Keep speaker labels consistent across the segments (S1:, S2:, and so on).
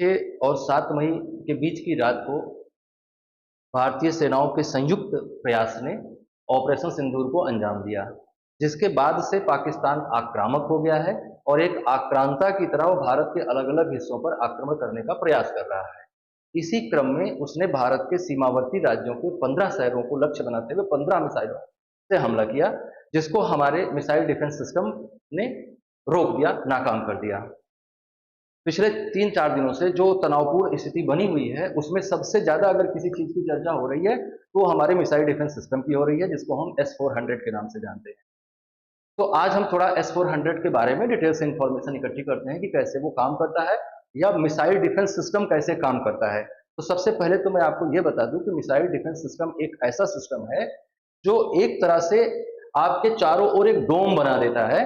S1: 6 और 7 मई के बीच की रात को भारतीय सेनाओं के संयुक्त प्रयास ने ऑपरेशन सिंदूर को अंजाम दिया, जिसके बाद से पाकिस्तान आक्रामक हो गया है और एक आक्रांता की तरह वो भारत के अलग-अलग हिस्सों पर आक्रमण करने का प्रयास कर रहा है। इसी क्रम में उसने भारत के सीमावर्ती राज्यों के 15 शहरों को लक्ष्य बनाते हुए 15 मिसाइलों से हमला किया, जिसको हमारे मिसाइल डिफेंस सिस्टम ने रोक दिया, नाकाम कर दिया। पिछले 3-4 दिनों से जो तनावपूर्ण स्थिति बनी हुई है, उसमें सबसे ज़्यादा अगर किसी चीज़ की चर्चा हो रही है, तो हमारे मिसाइल डिफेंस सिस्टम की हो रही है, जिसको हम S-400 के नाम से जानते हैं। तो आज हम थोड़ा S-400 के बारे में डिटेल से इन्फॉर्मेशन इकट्ठी करते हैं कि कैसे वो काम करता है या मिसाइल डिफेंस सिस्टम कैसे काम करता है। तो सबसे पहले तो मैं आपको ये बता दूं कि मिसाइल डिफेंस सिस्टम एक ऐसा सिस्टम है जो एक तरह से आपके चारों ओर एक डोम बना देता है,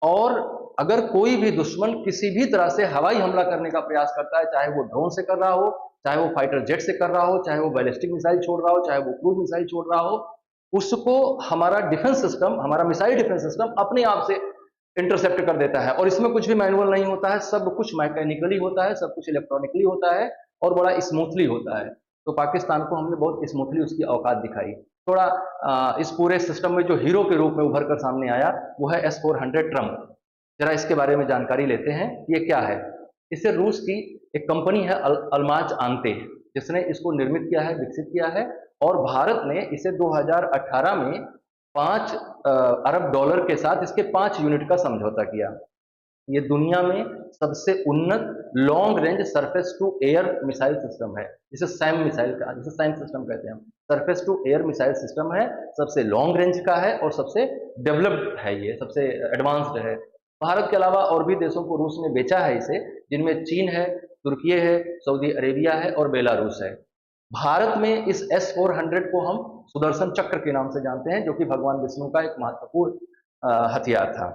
S1: और अगर कोई भी दुश्मन किसी भी तरह से हवाई हमला करने का प्रयास करता है, चाहे वो ड्रोन से कर रहा हो, चाहे वो फाइटर जेट से कर रहा हो, चाहे वो बैलिस्टिक मिसाइल छोड़ रहा हो, चाहे वो क्रूज मिसाइल छोड़ रहा हो, उसको हमारा डिफेंस सिस्टम, हमारा मिसाइल डिफेंस सिस्टम अपने आप से इंटरसेप्ट कर देता है। और इसमें कुछ भी मैनुअल नहीं होता है, सब कुछ मैकेनिकली होता है, सब कुछ इलेक्ट्रॉनिकली होता है और बड़ा स्मूथली होता है। तो पाकिस्तान को हमने बहुत स्मूथली उसकी औकात दिखाई। थोड़ा इस पूरे सिस्टम में जो हीरो के रूप में उभर कर सामने आया वो है S-400 ट्रम्प। जरा इसके बारे में जानकारी लेते हैं, ये क्या है। इसे रूस की एक कंपनी है अल्माज आंते, जिसने इसको निर्मित किया है, विकसित किया है, और भारत ने इसे 2018 में 5 अरब डॉलर के साथ इसके 5 यूनिट का समझौता किया। ये दुनिया में सबसे उन्नत long range surface to air missile system है, जिसे सैम मिसाइल का, जिसे सैम सिस्टम कहते हैं। Surface to air missile system है, सबसे लॉन्ग रेंज का है और सबसे डेवलप्ड है, ये सबसे एडवांस्ड है। भारत के अलावा और भी देशों को रूस ने बेचा है इसे, जिनमें चीन है, तुर्की है, सऊदी अरेबिया है और बेलारूस है। भारत में इस S-400 को हम सुदर्शन चक्र के नाम से जानते हैं, जो कि भगवान विष्णु का एक महत्वपूर्ण हथियार था।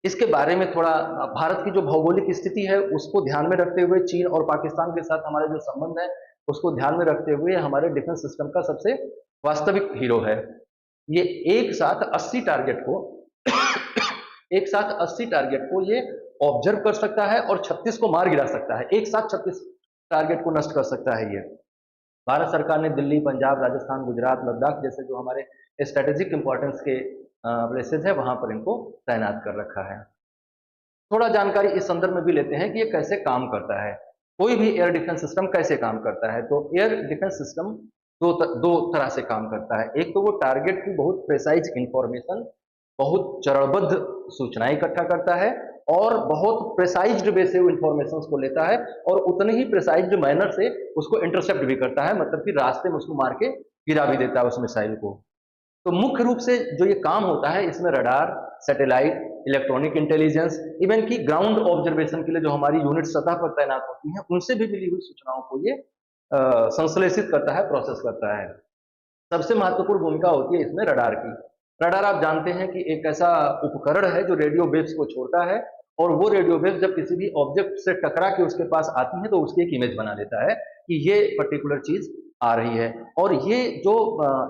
S1: इसके बारे में थोड़ा भारत की जो भौगोलिक स्थिति है उसको ध्यान में रखते हुए, चीन और पाकिस्तान के साथ हमारे जो संबंध है उसको ध्यान में रखते हुए, हमारे डिफेंस सिस्टम का सबसे वास्तविक हीरो है। ये एक साथ 80 टारगेट को एक साथ 80 टारगेट को ये ऑब्जर्व कर सकता है और 36 को मार गिरा सकता है। एक साथ 36 टारगेट को नष्ट कर सकता है ये। भारत सरकार ने दिल्ली, पंजाब, राजस्थान, गुजरात, लद्दाख जैसे जो हमारे स्ट्रेटेजिक इंपॉर्टेंस के प्लेसेस है, वहां पर इनको तैनात कर रखा है। थोड़ा जानकारी इस संदर्भ में भी लेते हैं कि ये कैसे काम करता है, कोई भी एयर डिफेंस सिस्टम कैसे काम करता है। तो एयर डिफेंस सिस्टम दो तरह से काम करता है। एक तो वो टारगेट की बहुत प्रेसाइज इंफॉर्मेशन, बहुत चरणबद्ध सूचनाएं इकट्ठा करता है और बहुत प्रेसाइज्ड वे से इंफॉर्मेशन को लेता है और उतने ही प्रेसाइज्ड मैनर से उसको इंटरसेप्ट भी करता है, मतलब कि रास्ते में उसको मार के गिरा भी देता है उस मिसाइल को। तो मुख्य रूप से जो ये काम होता है, इसमें radar, satellite, electronic intelligence, even की ग्राउंड ऑब्जर्वेशन के लिए जो हमारी यूनिट सतह पर तैनात होती हैं, उनसे भी मिली हुई सूचनाओं को ये संश्लेषित करता है, प्रोसेस करता है। सबसे महत्वपूर्ण भूमिका होती है इसमें रडार की। रडार आप जानते हैं कि एक ऐसा उपकरण है जो रेडियो वेव्स को छोड़ता है, और वो रेडियो वेव्स जब किसी भी ऑब्जेक्ट से टकरा के उसके पास आती है तो उसकी एक इमेज बना देता है कि ये पर्टिकुलर चीज आ रही है। और ये जो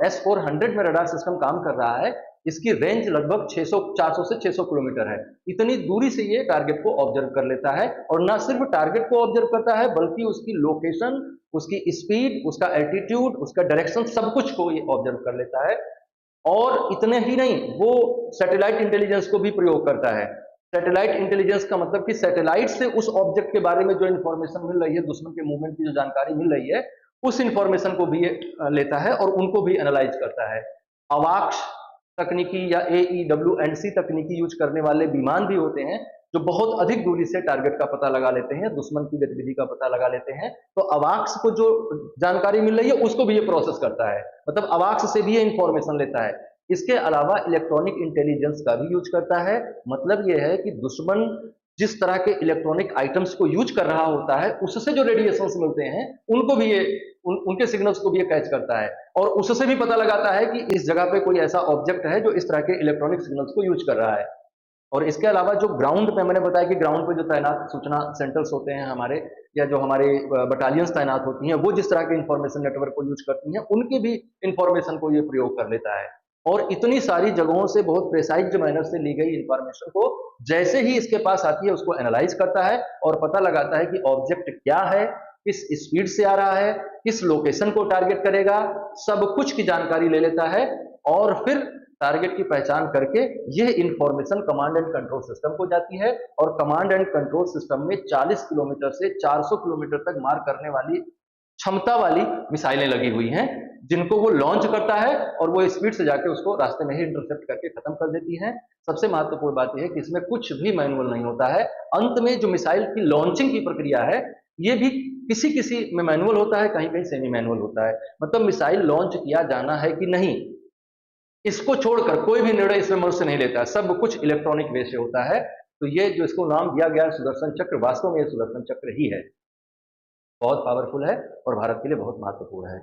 S1: S-400 में रडार सिस्टम काम कर रहा है, इसकी रेंज लगभग 400 से 600 किलोमीटर है। इतनी दूरी से ये टारगेट को ऑब्जर्व कर लेता है, और ना सिर्फ टारगेट को ऑब्जर्व करता है बल्कि उसकी लोकेशन, उसकी स्पीड, उसका एल्टीट्यूड, उसका डायरेक्शन, सब कुछ को ये ऑब्जर्व कर लेता है। और इतने ही नहीं, वो सैटेलाइट इंटेलिजेंस को भी प्रयोग करता है। सैटेलाइट इंटेलिजेंस का मतलब कि सैटेलाइट से उस ऑब्जेक्ट के बारे में जो इंफॉर्मेशन मिल रही है, दुश्मन के मूवमेंट की जो जानकारी मिल रही है, उस इंफॉर्मेशन को भी ये लेता है और उनको भी एनालाइज करता है। अवाक्स तकनीकी या AEW&C तकनीकी यूज करने वाले विमान भी होते हैं जो बहुत अधिक दूरी से टारगेट का पता लगा लेते हैं, दुश्मन की गतिविधि का पता लगा लेते हैं। तो अवाक्स को जो जानकारी मिल रही है उसको भी ये प्रोसेस करता है, मतलब अवाक्स से भी ये इंफॉर्मेशन लेता है। इसके अलावा इलेक्ट्रॉनिक इंटेलिजेंस का भी यूज करता है। मतलब ये है कि दुश्मन जिस तरह के इलेक्ट्रॉनिक आइटम्स को यूज कर रहा होता है, उससे जो रेडिएशंस मिलते हैं उनको भी ये उनके सिग्नल्स को भी ये कैच करता है, और उससे भी पता लगाता है कि इस जगह पे कोई ऐसा ऑब्जेक्ट है जो इस तरह के इलेक्ट्रॉनिक सिग्नल्स को यूज कर रहा है। और इसके अलावा जो ग्राउंड पे, मैंने बताया कि ग्राउंड पे जो तैनात सूचना सेंटर्स होते हैं हमारे, या जो हमारे बटालियंस तैनात होती हैं, वो जिस तरह के इंफॉर्मेशन नेटवर्क को यूज करती हैं, उनके भी इंफॉर्मेशन को ये प्रयोग कर लेता है। और इतनी सारी जगहों से बहुत प्रेसाइज मैनर से ली गई इंफॉर्मेशन को जैसे ही इसके पास आती है उसको एनालाइज करता है और पता लगाता है कि ऑब्जेक्ट क्या है, किस स्पीड से आ रहा है, किस लोकेशन को टारगेट करेगा, सब कुछ की जानकारी ले लेता है और फिर टारगेट की पहचान करके यह information command and control system को जाती है और कमांड एंड कंट्रोल सिस्टम में 40 किलोमीटर से 400 किलोमीटर तक मार करने वाली क्षमता वाली मिसाइलें लगी हुई हैं, जिनको वो लॉन्च करता है और वो स्पीड से जाके उसको रास्ते में ही इंटरसेप्ट करके खत्म कर देती हैं। सबसे महत्वपूर्ण बात यह है कि इसमें कुछ भी मैनुअल नहीं होता है। अंत में जो मिसाइल की लॉन्चिंग की प्रक्रिया है, ये भी किसी किसी में मैनुअल होता है, कहीं कहीं सेमी मैनुअल होता है। मतलब मिसाइल लॉन्च किया जाना है कि नहीं, इसको छोड़कर कोई भी निर्णय इसमें मनुष्य नहीं लेता है, सब कुछ इलेक्ट्रॉनिक वे से होता है। तो ये जो इसको नाम दिया गया सुदर्शन चक्र, वास्तव में ये सुदर्शन चक्र ही है। बहुत पावरफुल है और भारत के लिए बहुत महत्वपूर्ण है।